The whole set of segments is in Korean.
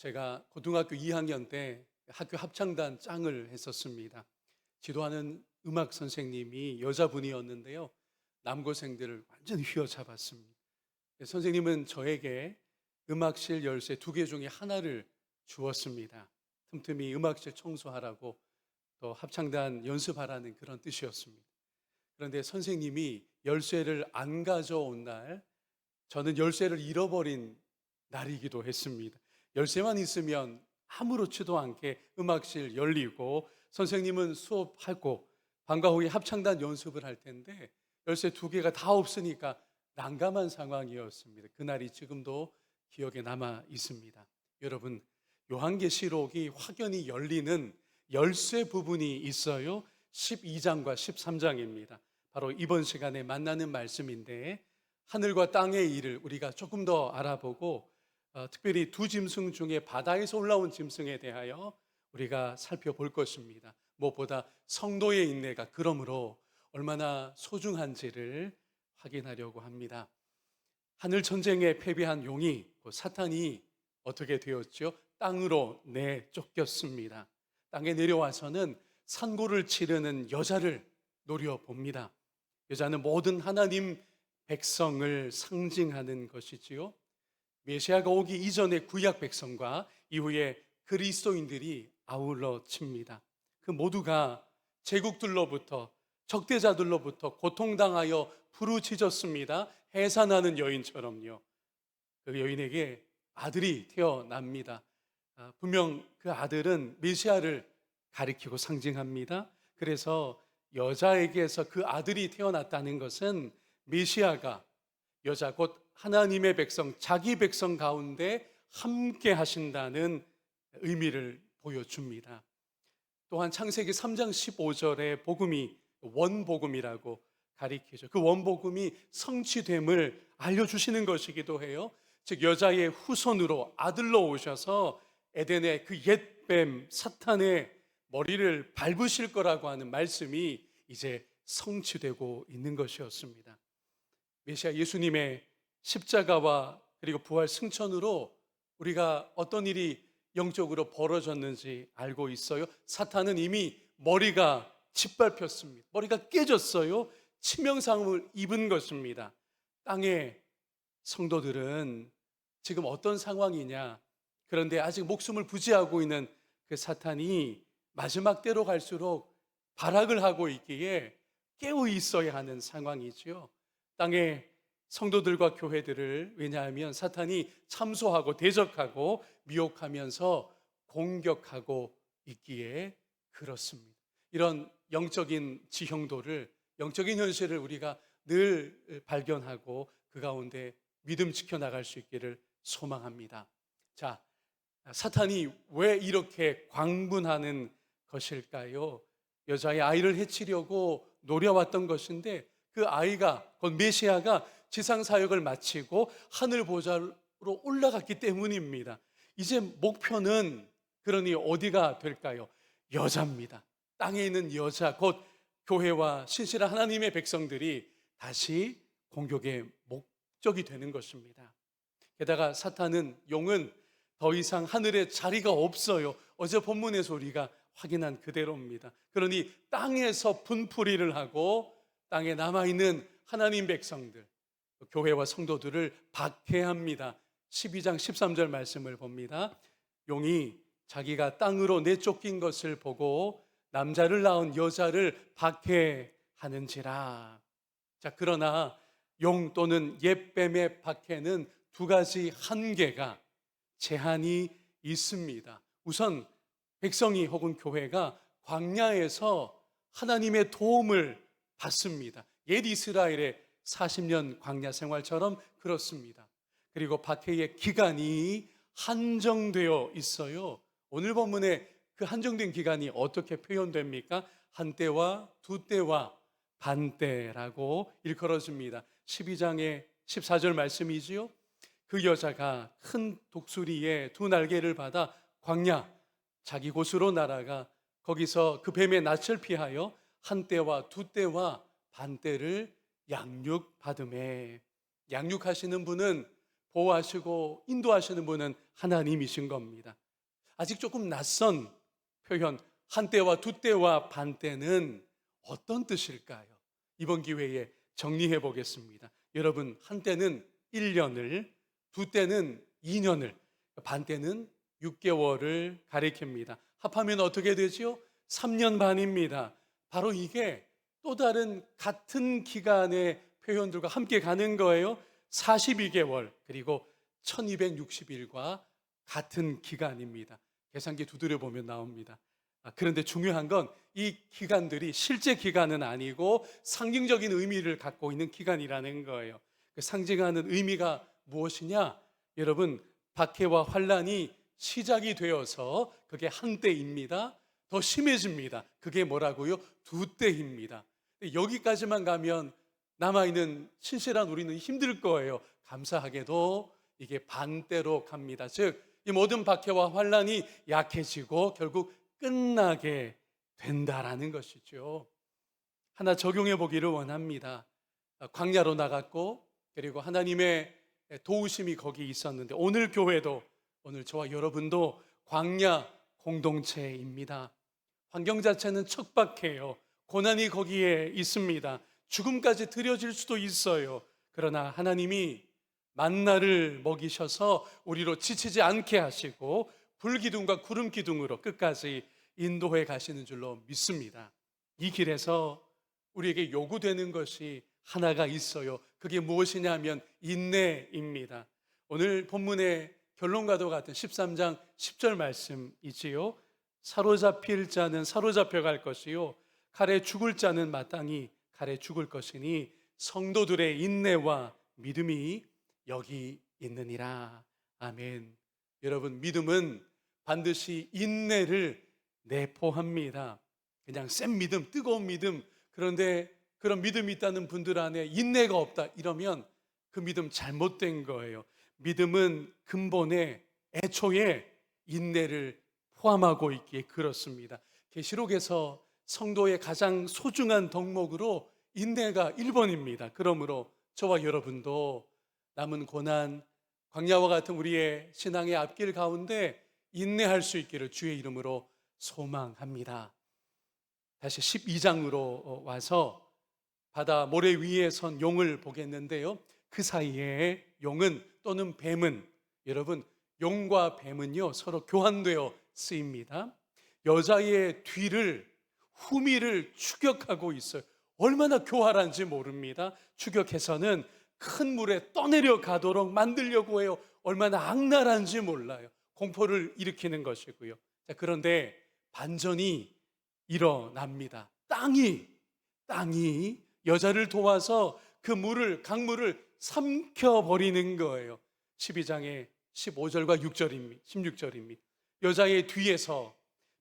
제가 고등학교 2학년 때 학교 합창단 짱을 했었습니다. 지도하는 음악 선생님이 여자분이었는데요. 남고생들을 완전히 휘어잡았습니다. 선생님은 저에게 음악실 열쇠 2개 중에 하나를 주었습니다. 틈틈이 음악실 청소하라고 또 합창단 연습하라는 그런 뜻이었습니다. 그런데 선생님이 열쇠를 안 가져온 날, 저는 열쇠를 잃어버린 날이기도 했습니다. 열쇠만 있으면 아무렇지도 않게 음악실 열리고 선생님은 수업하고 방과 후에 합창단 연습을 할 텐데 열쇠 2개가 다 없으니까 난감한 상황이었습니다. 그날이 지금도 기억에 남아 있습니다. 여러분, 요한계시록이 확연히 열리는 열쇠 부분이 있어요. 12장과 13장입니다. 바로 이번 시간에 만나는 말씀인데 하늘과 땅의 일을 우리가 조금 더 알아보고 특별히 두 짐승 중에 바다에서 올라온 짐승에 대하여 우리가 살펴볼 것입니다. 무엇보다 성도의 인내가 그러므로 얼마나 소중한지를 확인하려고 합니다. 하늘 전쟁에 패배한 용이 사탄이 어떻게 되었죠? 땅으로 내쫓겼습니다. 땅에 내려와서는 산고를 치르는 여자를 노려봅니다. 여자는 모든 하나님 백성을 상징하는 것이지요. 메시아가 오기 이전의 구약 백성과 이후에 그리스도인들이 아울러집니다. 그 모두가 제국들로부터 적대자들로부터 고통당하여 부르짖었습니다. 해산하는 여인처럼요. 그 여인에게 아들이 태어납니다. 분명 그 아들은 메시아를 가리키고 상징합니다. 그래서 여자에게서 그 아들이 태어났다는 것은 메시아가 여자 곧 하나님의 백성, 자기 백성 가운데 함께 하신다는 의미를 보여줍니다. 또한 창세기 3장 15절에 복음이 원복음이라고 가리키죠. 그 원복음이 성취됨을 알려주시는 것이기도 해요. 즉 여자의 후손으로 아들로 오셔서 에덴의 그 옛뱀 사탄의 머리를 밟으실 거라고 하는 말씀이 이제 성취되고 있는 것이었습니다. 메시아 예수님의 십자가와 그리고 부활 승천으로 우리가 어떤 일이 영적으로 벌어졌는지 알고 있어요. 사탄은 이미 머리가 짓밟혔습니다. 머리가 깨졌어요. 치명상을 입은 것입니다. 땅의 성도들은 지금 어떤 상황이냐? 그런데 아직 목숨을 부지하고 있는 그 사탄이 마지막 때로 갈수록 발악을 하고 있기에 깨어 있어야 하는 상황이지요. 땅의 성도들과 교회들을 왜냐하면 사탄이 참소하고 대적하고 미혹하면서 공격하고 있기에 그렇습니다. 이런 영적인 지형도를 영적인 현실을 우리가 늘 발견하고 그 가운데 믿음 지켜나갈 수 있기를 소망합니다. 자, 사탄이 왜 이렇게 광분하는 것일까요? 여자의 아이를 해치려고 노려왔던 것인데 그 아이가 곧 메시아가 지상 사역을 마치고 하늘 보좌로 올라갔기 때문입니다. 이제 목표는 그러니 어디가 될까요? 여자입니다. 땅에 있는 여자 곧 교회와 신실한 하나님의 백성들이 다시 공격의 목적이 되는 것입니다. 게다가 사탄은 용은 더 이상 하늘에 자리가 없어요. 어제 본문에서 우리가 확인한 그대로입니다. 그러니 땅에서 분풀이를 하고 땅에 남아있는 하나님 백성들, 교회와 성도들을 박해합니다. 12장 13절 말씀을 봅니다. 용이 자기가 땅으로 내쫓긴 것을 보고 남자를 낳은 여자를 박해하는지라. 자, 그러나 용 또는 옛뱀의 박해는 2가지 한계가 제한이 있습니다. 우선 백성이 혹은 교회가 광야에서 하나님의 도움을 받습니다. 옛 이스라엘의 40년 광야 생활처럼 그렇습니다. 그리고 박해의 기간이 한정되어 있어요. 오늘 본문에 그 한정된 기간이 어떻게 표현됩니까? 한때와 두때와 반때라고 일컬어집니다. 12장의 14절 말씀이지요. 그 여자가 큰 독수리의 2 날개를 받아 광야 자기 곳으로 날아가 거기서 그 뱀의 낯을 피하여 한때와 두때와 반때를 양육받음에. 양육하시는 분은 보호하시고 인도하시는 분은 하나님이신 겁니다. 아직 조금 낯선 표현, 한때와 두때와 반때는 어떤 뜻일까요? 이번 기회에 정리해 보겠습니다. 여러분, 한때는 1년을, 두때는 2년을, 반때는 6개월을 가리킵니다. 합하면 어떻게 되죠? 3년 반입니다. 바로 이게 또 다른 같은 기간의 표현들과 함께 가는 거예요. 42개월 그리고 1260일과 같은 기간입니다. 계산기 두드려 보면 나옵니다. 그런데 중요한 건 이 기간들이 실제 기간은 아니고 상징적인 의미를 갖고 있는 기간이라는 거예요. 그 상징하는 의미가 무엇이냐? 여러분, 박해와 환란이 시작이 되어서 그게 한때입니다. 더 심해집니다. 그게 뭐라고요? 두때입니다. 여기까지만 가면 남아있는 신실한 우리는 힘들 거예요. 감사하게도 이게 반대로 갑니다. 즉, 이 모든 박해와 환란이 약해지고 결국 끝나게 된다라는 것이죠. 하나 적용해 보기를 원합니다. 광야로 나갔고 그리고 하나님의 도우심이 거기 있었는데 오늘 교회도, 오늘 저와 여러분도 광야 공동체입니다. 환경 자체는 척박해요. 고난이 거기에 있습니다. 죽음까지 들여질 수도 있어요. 그러나 하나님이 만나를 먹이셔서 우리로 지치지 않게 하시고 불기둥과 구름 기둥으로 끝까지 인도해 가시는 줄로 믿습니다. 이 길에서 우리에게 요구되는 것이 하나가 있어요. 그게 무엇이냐면 인내입니다. 오늘 본문의 결론과도 같은 13장 10절 말씀이지요. 사로잡힐 자는 사로잡혀 갈 것이요 칼에 죽을 자는 마땅히 칼에 죽을 것이니 성도들의 인내와 믿음이 여기 있느니라. 아멘. 여러분, 믿음은 반드시 인내를 내포합니다. 그냥 센 믿음, 뜨거운 믿음, 그런데 그런 믿음이 있다는 분들 안에 인내가 없다 이러면 그 믿음 잘못된 거예요. 믿음은 근본에 애초에 인내를 포함하고 있기에 그렇습니다. 계시록에서 성도의 가장 소중한 덕목으로 인내가 1번입니다. 그러므로 저와 여러분도 남은 고난, 광야와 같은 우리의 신앙의 앞길 가운데 인내할 수 있기를 주의 이름으로 소망합니다. 다시 12장으로 와서 바다 모래 위에 선 용을 보겠는데요. 그 사이에 용은 또는 뱀은, 여러분, 용과 뱀은요 서로 교환되어 쓰입니다. 여자의 뒤를, 후미를 추격하고 있어요. 얼마나 교활한지 모릅니다. 추격해서는 큰 물에 떠내려 가도록 만들려고 해요. 얼마나 악랄한지 몰라요. 공포를 일으키는 것이고요. 자, 그런데 반전이 일어납니다. 땅이 여자를 도와서 그 물을, 강물을 삼켜버리는 거예요. 12장의 15절과 6절입니다. 16절입니다. 여자의 뒤에서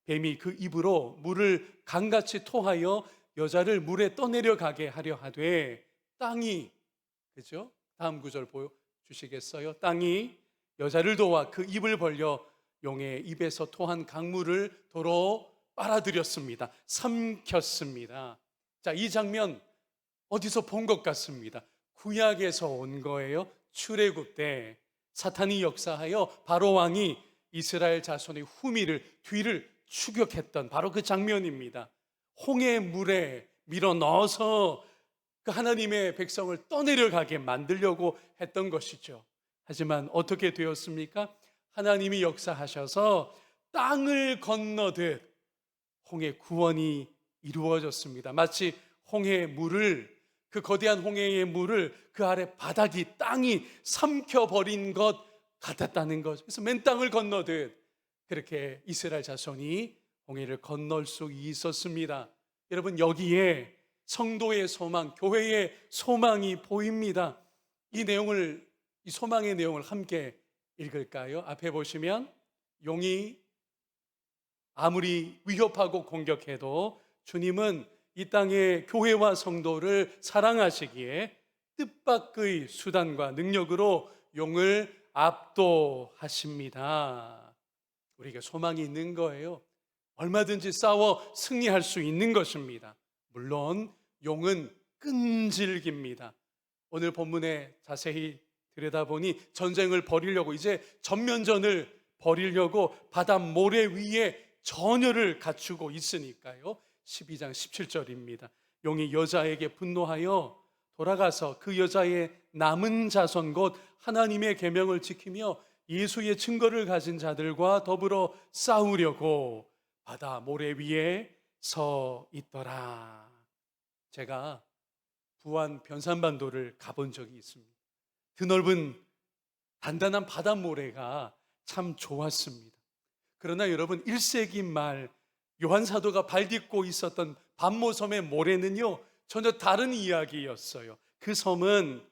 뱀이 그 입으로 물을 강같이 토하여 여자를 물에 떠내려 가게 하려 하되 땅이, 그죠? 다음 구절 보여주시겠어요? 땅이 여자를 도와 그 입을 벌려 용의 입에서 토한 강물을 도로 빨아들였습니다. 삼켰습니다. 자, 이 장면 어디서 본 것 같습니다. 구약에서 온 거예요. 출애굽 때 사탄이 역사하여 바로 왕이 이스라엘 자손의 후미를, 뒤를 추격했던 바로 그 장면입니다. 홍해 물에 밀어 넣어서 그 하나님의 백성을 떠내려가게 만들려고 했던 것이죠. 하지만 어떻게 되었습니까? 하나님이 역사하셔서 땅을 건너듯 홍해 구원이 이루어졌습니다. 마치 홍해의 물을, 그 거대한 홍해의 물을 그 아래 바닥이, 땅이 삼켜버린 것 같았다는 것. 그래서 맨 땅을 건너듯 그렇게 이스라엘 자손이 홍해를 건널 수 있었습니다. 여러분, 여기에 성도의 소망, 교회의 소망이 보입니다. 이 내용을, 이 소망의 내용을 함께 읽을까요? 앞에 보시면 용이 아무리 위협하고 공격해도 주님은 이 땅의 교회와 성도를 사랑하시기에 뜻밖의 수단과 능력으로 용을 압도하십니다. 우리에게 소망이 있는 거예요. 얼마든지 싸워 승리할 수 있는 것입니다. 물론 용은 끈질깁니다. 오늘 본문에 자세히 들여다보니 전쟁을 벌이려고, 이제 전면전을 벌이려고 바다 모래 위에 전열을 갖추고 있으니까요. 12장 17절입니다. 용이 여자에게 분노하여 돌아가서 그 여자의 남은 자손 곧 하나님의 계명을 지키며 예수의 증거를 가진 자들과 더불어 싸우려고 바다 모래 위에 서 있더라. 제가 부안 변산반도를 가본 적이 있습니다. 드넓은 단단한 바다 모래가 참 좋았습니다. 그러나 여러분, 1세기 말 요한 사도가 발 딛고 있었던 반모섬의 모래는요, 전혀 다른 이야기였어요. 그 섬은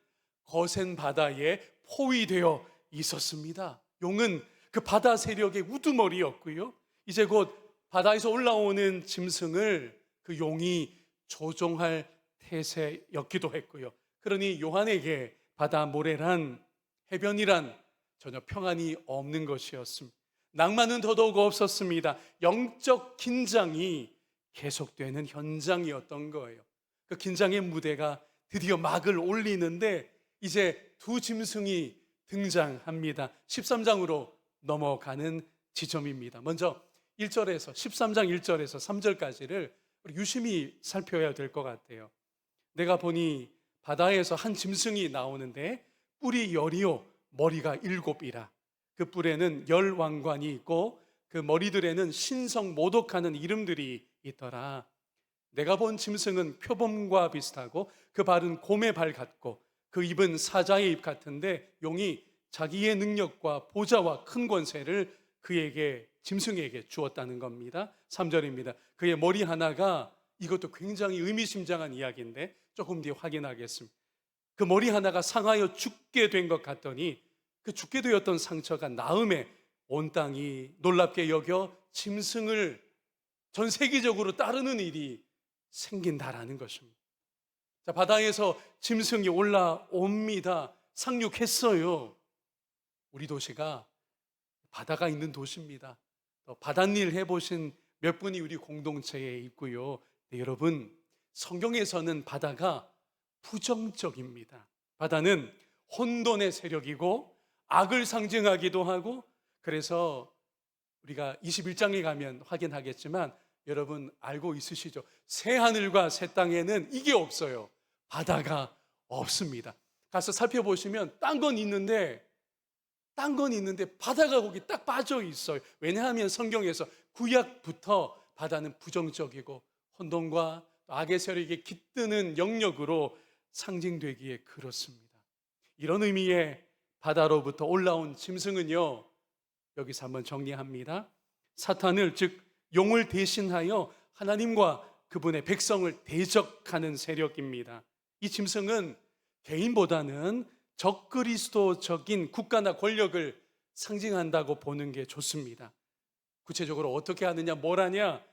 거센 바다에 포위되어 있었습니다. 용은 그 바다 세력의 우두머리였고요, 이제 곧 바다에서 올라오는 짐승을 그 용이 조종할 태세였기도 했고요. 그러니 요한에게 바다 모래란, 해변이란 전혀 평안이 없는 것이었습니다. 낭만은 더더욱 없었습니다. 영적 긴장이 계속되는 현장이었던 거예요. 그 긴장의 무대가 드디어 막을 올리는데 이제 두 짐승이 등장합니다. 13장으로 넘어가는 지점입니다. 먼저 1절에서 13장 1절에서 3절까지를 우리 유심히 살펴야 될 것 같아요. 내가 보니 바다에서 한 짐승이 나오는데 뿔이 10이요 머리가 7이라. 그 뿔에는 10왕관이 있고 그 머리들에는 신성 모독하는 이름들이 있더라. 내가 본 짐승은 표범과 비슷하고 그 발은 곰의 발 같고 그 입은 사자의 입 같은데 용이 자기의 능력과 보좌와 큰 권세를 그에게, 짐승에게 주었다는 겁니다. 3절입니다. 그의 머리 하나가, 이것도 굉장히 의미심장한 이야기인데 조금 뒤에 확인하겠습니다. 그 머리 하나가 상하여 죽게 된 것 같더니 그 죽게 되었던 상처가 나음에 온 땅이 놀랍게 여겨 짐승을 전 세계적으로 따르는 일이 생긴다라는 것입니다. 자, 바다에서 짐승이 올라옵니다. 상륙했어요. 우리 도시가 바다가 있는 도시입니다. 또 바닷일 해보신 몇 분이 우리 공동체에 있고요. 네, 여러분, 성경에서는 바다가 부정적입니다. 바다는 혼돈의 세력이고 악을 상징하기도 하고, 그래서 우리가 21장에 가면 확인하겠지만 여러분 알고 있으시죠? 새 하늘과 새 땅에는 이게 없어요. 바다가 없습니다. 가서 살펴보시면 딴 건 있는데 바다가 거기 딱 빠져 있어요. 왜냐하면 성경에서 구약부터 바다는 부정적이고 혼돈과 악의 세력에 깃드는 영역으로 상징되기에 그렇습니다. 이런 의미의 바다로부터 올라온 짐승은요, 여기서 한번 정리합니다. 사탄을, 즉 용을 대신하여 하나님과 그분의 백성을 대적하는 세력입니다. 이 짐승은 개인보다는 적그리스도적인 국가나 권력을 상징한다고 보는 게 좋습니다. 구체적으로 어떻게 하느냐, 뭘 하냐?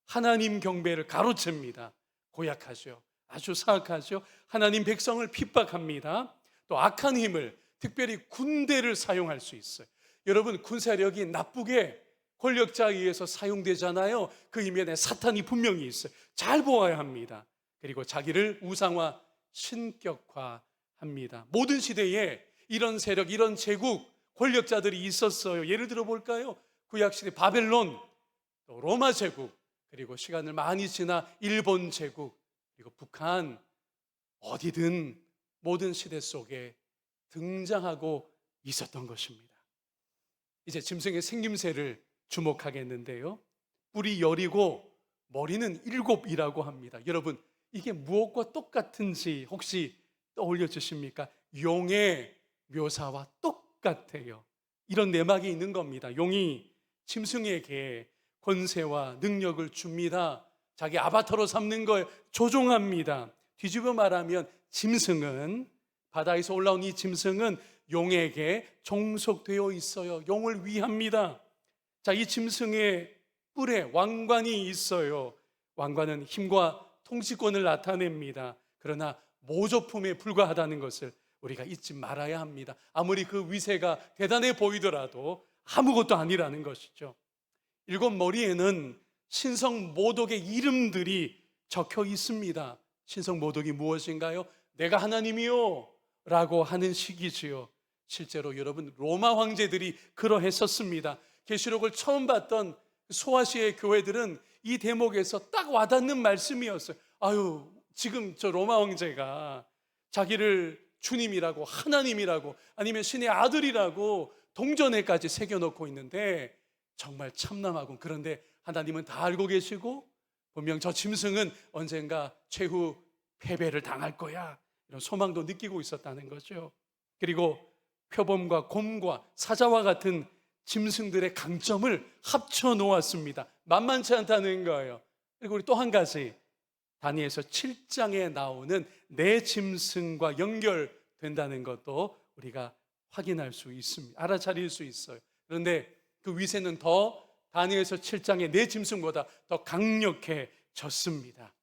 하나님 경배를 가로챕니다. 고약하죠. 아주 사악하죠. 하나님 백성을 핍박합니다. 또 악한 힘을, 특별히 군대를 사용할 수 있어요. 여러분, 군사력이 나쁘게 권력자에 의해서 사용되잖아요. 그 이면에 사탄이 분명히 있어요. 잘 보아야 합니다. 그리고 자기를 우상화, 신격화합니다. 모든 시대에 이런 세력, 이런 제국, 권력자들이 있었어요. 예를 들어 볼까요? 구약시대 바벨론, 또 로마 제국, 그리고 시간을 많이 지나 일본 제국, 그리고 북한, 어디든 모든 시대 속에 등장하고 있었던 것입니다. 이제 짐승의 생김새를 주목하겠는데요, 뿔이 10이고 머리는 7이라고 합니다. 여러분, 이게 무엇과 똑같은지 혹시 떠올려 주십니까? 용의 묘사와 똑같아요. 이런 내막이 있는 겁니다. 용이 짐승에게 권세와 능력을 줍니다. 자기 아바타로 삼는 걸 조종합니다. 뒤집어 말하면 짐승은, 바다에서 올라온 이 짐승은 용에게 종속되어 있어요. 용을 위합니다. 자, 이 짐승의 뿔에 왕관이 있어요. 왕관은 힘과 통치권을 나타냅니다. 그러나 모조품에 불과하다는 것을 우리가 잊지 말아야 합니다. 아무리 그 위세가 대단해 보이더라도 아무것도 아니라는 것이죠. 7머리에는 신성 모독의 이름들이 적혀 있습니다. 신성 모독이 무엇인가요? 내가 하나님이요 라고 하는 식이지요. 실제로 여러분 로마 황제들이 그러했었습니다. 계시록을 처음 봤던 소아시아의 교회들은 이 대목에서 딱 와닿는 말씀이었어요. 아유, 지금 저 로마 황제가 자기를 주님이라고 하나님이라고 아니면 신의 아들이라고 동전에까지 새겨놓고 있는데 정말 참남하군. 그런데 하나님은 다 알고 계시고 분명 저 짐승은 언젠가 최후 패배를 당할 거야, 이런 소망도 느끼고 있었다는 거죠. 그리고 표범과 곰과 사자와 같은 짐승들의 강점을 합쳐 놓았습니다. 만만치 않다는 거예요. 그리고 우리 또 한 가지, 다니엘서 7장에 나오는 내 짐승과 연결된다는 것도 우리가 확인할 수 있습니다. 알아차릴 수 있어요. 그런데 그 위세는 더 다니엘서 7장의 내 짐승보다 더 강력해졌습니다.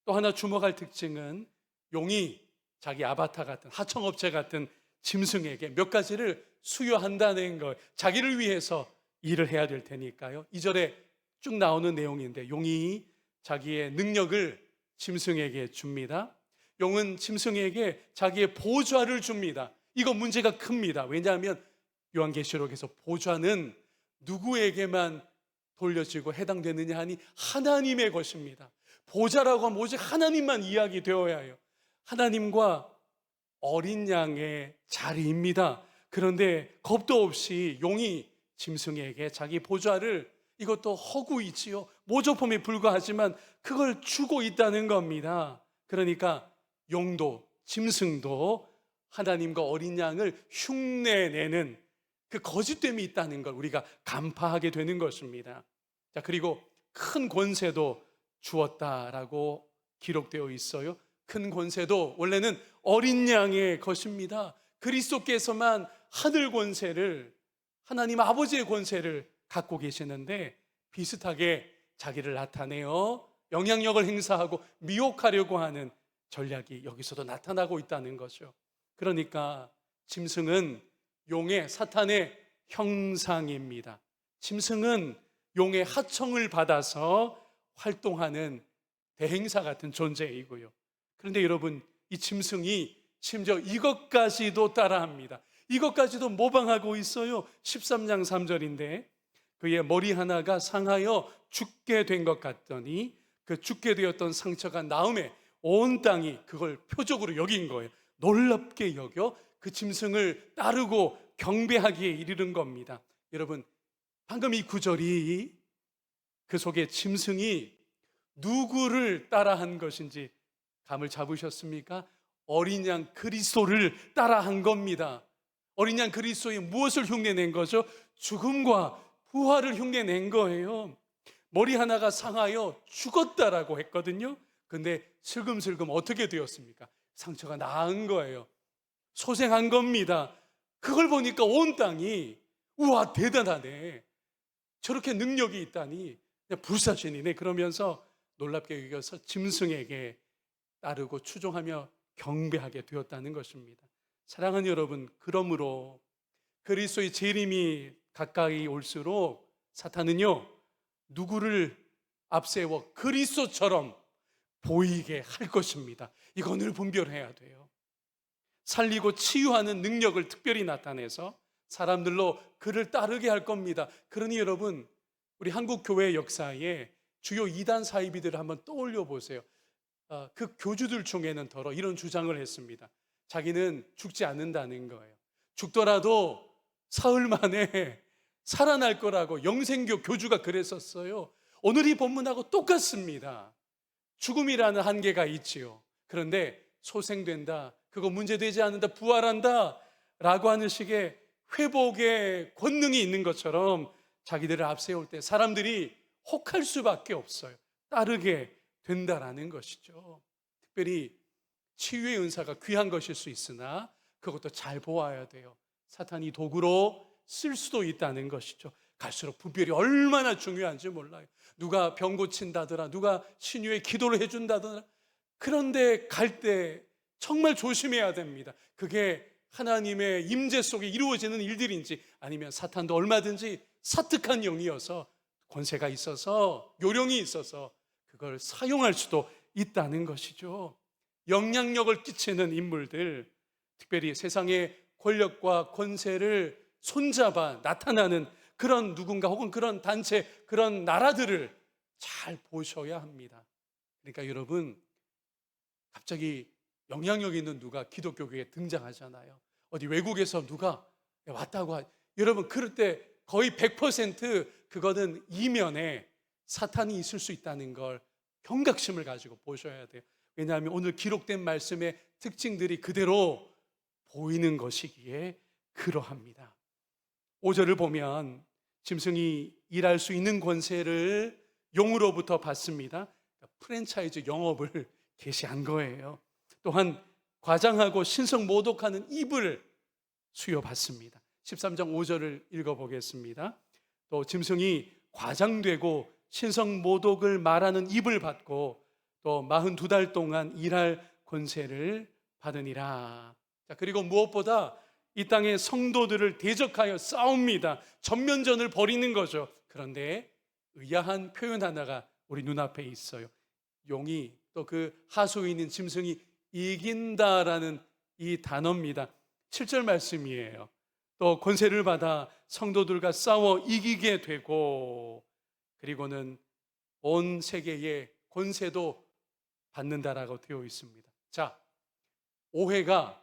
또 하나 주목할 특징은 용이 자기 아바타 같은 하청업체 같은 짐승에게 몇 가지를 수여한다는 것. 자기를 위해서 일을 해야 될 테니까요. 2절에 쭉 나오는 내용인데 용이 자기의 능력을 짐승에게 줍니다. 용은 짐승에게 자기의 보좌를 줍니다. 이거 문제가 큽니다. 왜냐하면 요한계시록에서 보좌는 누구에게만 돌려지고 해당되느냐 하니 하나님의 것입니다. 보좌라고 하면 오직 하나님만 이야기되어야 해요. 하나님과 어린 양의 자리입니다. 그런데 겁도 없이 용이 짐승에게 자기 보좌를, 이것도 허구이지요, 모조품에 불과하지만 그걸 주고 있다는 겁니다. 그러니까 용도, 짐승도 하나님과 어린 양을 흉내내는 그 거짓됨이 있다는 걸 우리가 간파하게 되는 것입니다. 자, 그리고 큰 권세도 주었다라고 기록되어 있어요. 큰 권세도 원래는 어린 양의 것입니다. 그리스도께서만 하늘 권세를, 하나님 아버지의 권세를 갖고 계시는데 비슷하게 자기를 나타내어 영향력을 행사하고 미혹하려고 하는 전략이 여기서도 나타나고 있다는 거죠. 그러니까 짐승은 용의, 사탄의 형상입니다. 짐승은 용의 하청을 받아서 활동하는 대행사 같은 존재이고요. 그런데 여러분, 이 짐승이 심지어 이것까지도 따라합니다. 이것까지도 모방하고 있어요. 13장 3절인데 그의 머리 하나가 상하여 죽게 된 것 같더니 그 죽게 되었던 상처가 나음에 온 땅이 그걸 표적으로 여긴 거예요. 놀랍게 여겨 그 짐승을 따르고 경배하기에 이르는 겁니다. 여러분, 방금 이 구절이 그 속에 짐승이 누구를 따라한 것인지 감을 잡으셨습니까? 어린 양 그리스도를 따라한 겁니다. 어린 양 그리스도의 무엇을 흉내낸 거죠? 죽음과 부활을 흉내낸 거예요. 머리 하나가 상하여 죽었다라고 했거든요. 근데 슬금슬금 어떻게 되었습니까? 상처가 나은 거예요. 소생한 겁니다. 그걸 보니까 온 땅이 우와, 대단하네, 저렇게 능력이 있다니, 그냥 불사신이네 그러면서 놀랍게 여겨서 짐승에게 따르고 추종하며 경배하게 되었다는 것입니다. 사랑하는 여러분, 그러므로 그리스도의 재림이 가까이 올수록 사탄은요, 누구를 앞세워 그리스도처럼 보이게 할 것입니다. 이거 늘 분별해야 돼요. 살리고 치유하는 능력을 특별히 나타내서 사람들로 그를 따르게 할 겁니다. 그러니 여러분, 우리 한국 교회 역사에 주요 이단 사이비들을 한번 떠올려 보세요. 그 교주들 중에는 더러 이런 주장을 했습니다. 자기는 죽지 않는다는 거예요. 죽더라도 사흘 만에 살아날 거라고 영생교 교주가 그랬었어요. 오늘 이 본문하고 똑같습니다. 죽음이라는 한계가 있지요. 그런데 소생된다, 그거 문제되지 않는다, 부활한다 라고 하는 식의 회복의 권능이 있는 것처럼 자기들을 앞세울 때 사람들이 혹할 수밖에 없어요. 따르게 된다라는 것이죠. 특별히 치유의 은사가 귀한 것일 수 있으나 그것도 잘 보아야 돼요. 사탄이 도구로 쓸 수도 있다는 것이죠. 갈수록 분별이 얼마나 중요한지 몰라요. 누가 병 고친다더라, 누가 신유의 기도를 해준다더라, 그런데 갈 때 정말 조심해야 됩니다. 그게 하나님의 임재 속에 이루어지는 일들인지 아니면 사탄도 얼마든지 사특한 영이어서 권세가 있어서 요령이 있어서 그걸 사용할 수도 있다는 것이죠. 영향력을 끼치는 인물들, 특별히 세상의 권력과 권세를 손잡아 나타나는 그런 누군가 혹은 그런 단체, 그런 나라들을 잘 보셔야 합니다. 그러니까 여러분, 갑자기 영향력 있는 누가 기독교계에 등장하잖아요. 어디 외국에서 누가 왔다고 여러분, 그럴 때 거의 100% 그거는 이면에 사탄이 있을 수 있다는 걸 경각심을 가지고 보셔야 돼요. 왜냐하면 오늘 기록된 말씀의 특징들이 그대로 보이는 것이기에 그러합니다. 5절을 보면 짐승이 일할 수 있는 권세를 용으로부터 받습니다. 프랜차이즈 영업을 계시한 거예요. 또한 과장하고 신성 모독하는 입을 수여받습니다. 13장 5절을 읽어보겠습니다. 또 짐승이 과장되고 신성 모독을 말하는 입을 받고 또 42달 동안 일할 권세를 받으니라. 자, 그리고 무엇보다 이 땅의 성도들을 대적하여 싸웁니다. 전면전을 벌이는 거죠. 그런데 의아한 표현 하나가 우리 눈앞에 있어요. 용이 또 그 하수에 있는 짐승이 이긴다라는 이 단어입니다. 7절 말씀이에요. 또 권세를 받아 성도들과 싸워 이기게 되고 그리고는 온 세계의 권세도 받는다라고 되어 있습니다. 자, 오해가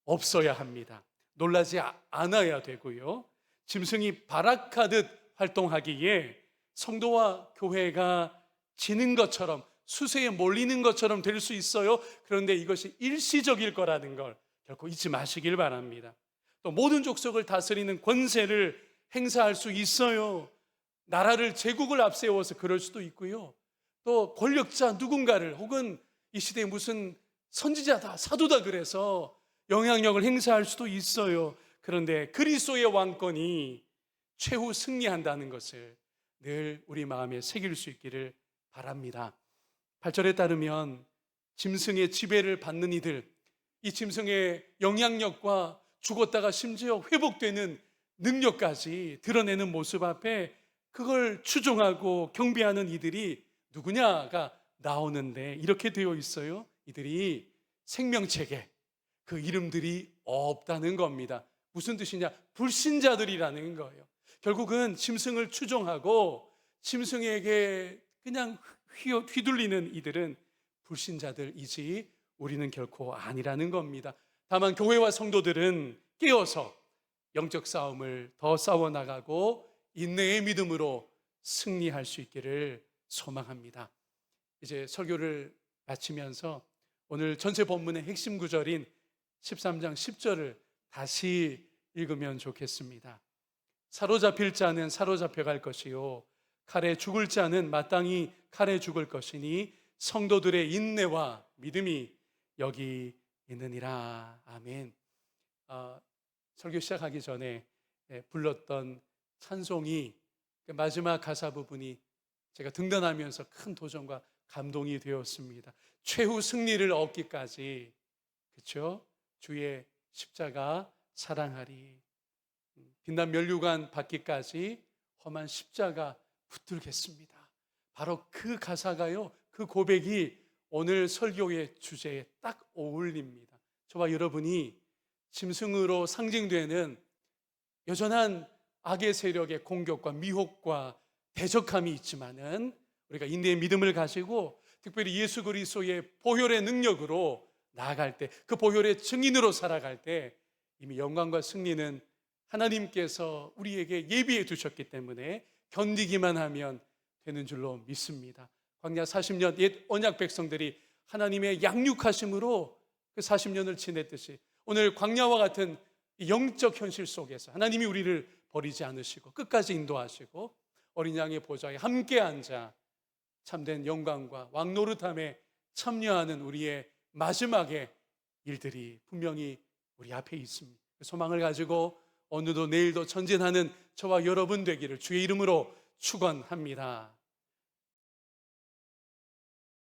없어야 합니다. 놀라지 않아야 되고요. 짐승이 발악하듯 활동하기에 성도와 교회가 지는 것처럼 수세에 몰리는 것처럼 될 수 있어요. 그런데 이것이 일시적일 거라는 걸 결코 잊지 마시길 바랍니다. 또 모든 족속을 다스리는 권세를 행사할 수 있어요. 나라를 제국을 앞세워서 그럴 수도 있고요. 또 권력자 누군가를 혹은 이 시대에 무슨 선지자다 사도다 그래서 영향력을 행사할 수도 있어요. 그런데 그리스도의 왕권이 최후 승리한다는 것을 늘 우리 마음에 새길 수 있기를 바랍니다. 8절에 따르면 짐승의 지배를 받는 이들, 이 짐승의 영향력과 죽었다가 심지어 회복되는 능력까지 드러내는 모습 앞에 그걸 추종하고 경배하는 이들이 누구냐가 나오는데 이렇게 되어 있어요. 이들이 생명책에 그 이름들이 없다는 겁니다. 무슨 뜻이냐? 불신자들이라는 거예요. 결국은 짐승을 추종하고 짐승에게 그냥 휘둘리는 이들은 불신자들이지 우리는 결코 아니라는 겁니다. 다만 교회와 성도들은 깨어서 영적 싸움을 더 싸워나가고 인내의 믿음으로 승리할 수 있기를 소망합니다. 이제 설교를 마치면서 오늘 전체 본문의 핵심 구절인 13장 10절을 다시 읽으면 좋겠습니다. 사로잡힐 자는 사로잡혀 갈 것이요 칼에 죽을 자는 마땅히 칼에 죽을 것이니 성도들의 인내와 믿음이 여기 있느니라. 아멘. 설교 시작하기 전에 불렀던 찬송이 마지막 가사 부분이 제가 등단하면서 큰 도전과 감동이 되었습니다. 최후 승리를 얻기까지, 그렇죠? 주의 십자가 사랑하리. 빛난 면류관 받기까지 험한 십자가 붙들겠습니다. 바로 그 가사가요, 그 고백이 오늘 설교의 주제에 딱 어울립니다. 저와 여러분이 짐승으로 상징되는 여전한 악의 세력의 공격과 미혹과 대적함이 있지만은 우리가 인내의 믿음을 가지고 특별히 예수 그리스도의 보혈의 능력으로 나아갈 때, 그 보혈의 증인으로 살아갈 때 이미 영광과 승리는 하나님께서 우리에게 예비해 두셨기 때문에 견디기만 하면 되는 줄로 믿습니다. 광야 40년 옛 언약 백성들이 하나님의 양육하심으로 그 40년을 지냈듯이 오늘 광야와 같은 영적 현실 속에서 하나님이 우리를 버리지 않으시고 끝까지 인도하시고 어린 양의 보좌에 함께 앉아 참된 영광과 왕노릇함에 참여하는 우리의 마지막의 일들이 분명히 우리 앞에 있습니다. 그 소망을 가지고 오늘도 내일도 전진하는 저와 여러분 되기를 주의 이름으로 축원합니다.